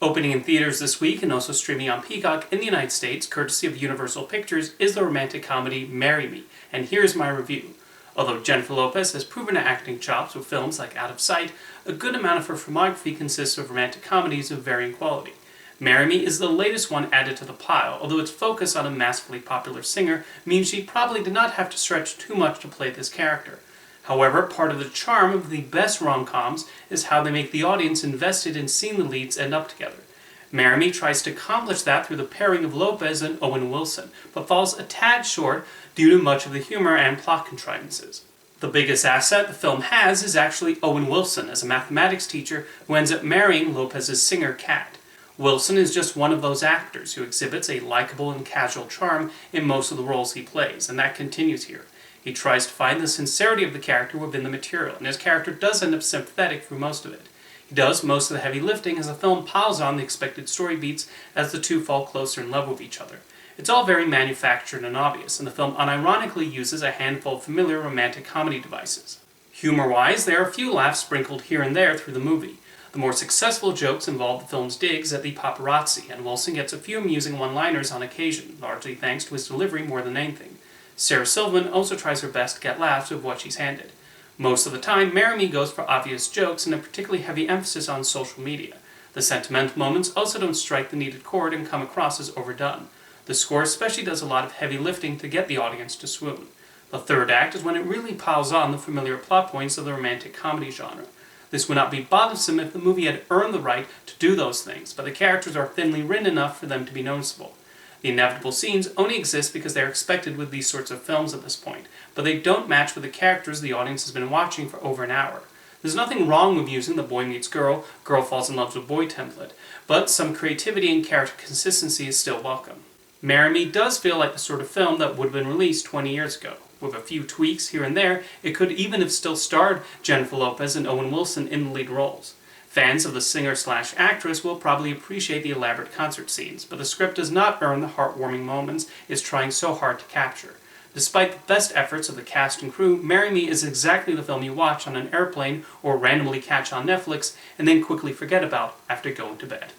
Opening in theaters this week and also streaming on Peacock in the United States, courtesy of Universal Pictures, is the romantic comedy Marry Me, and here's my review. Although Jennifer Lopez has proven her acting chops with films like Out of Sight, a good amount of her filmography consists of romantic comedies of varying quality. Marry Me is the latest one added to the pile, although its focus on a massively popular singer means she probably did not have to stretch too much to play this character. However, part of the charm of the best rom-coms is how they make the audience invested in seeing the leads end up together. Marry Me tries to accomplish that through the pairing of Lopez and Owen Wilson, but falls a tad short due to much of the humor and plot contrivances. The biggest asset the film has is actually Owen Wilson as a mathematics teacher who ends up marrying Lopez's singer Kat. Wilson is just one of those actors who exhibits a likable and casual charm in most of the roles he plays, and that continues here. He tries to find the sincerity of the character within the material, and his character does end up sympathetic through most of it. He does most of the heavy lifting as the film piles on the expected story beats as the two fall closer in love with each other. It's all very manufactured and obvious, and the film unironically uses a handful of familiar romantic comedy devices. Humor-wise, there are a few laughs sprinkled here and there through the movie. The more successful jokes involve the film's digs at the paparazzi, and Wilson gets a few amusing one-liners on occasion, largely thanks to his delivery more than anything. Sarah Silverman also tries her best to get laughs with what she's handed. Most of the time, Marry Me goes for obvious jokes and a particularly heavy emphasis on social media. The sentimental moments also don't strike the needed chord and come across as overdone. The score especially does a lot of heavy lifting to get the audience to swoon. The third act is when it really piles on the familiar plot points of the romantic comedy genre. This would not be bothersome if the movie had earned the right to do those things, but the characters are thinly written enough for them to be noticeable. The inevitable scenes only exist because they are expected with these sorts of films at this point, but they don't match with the characters the audience has been watching for over an hour. There's nothing wrong with using the boy meets girl, girl falls in love with boy template, but some creativity and character consistency is still welcome. Marry Me does feel like the sort of film that would have been released 20 years ago. With a few tweaks here and there, it could even have still starred Jennifer Lopez and Owen Wilson in the lead roles. Fans of the singer-slash-actress will probably appreciate the elaborate concert scenes, but the script does not earn the heartwarming moments it's trying so hard to capture. Despite the best efforts of the cast and crew, Marry Me is exactly the film you watch on an airplane or randomly catch on Netflix and then quickly forget about after going to bed.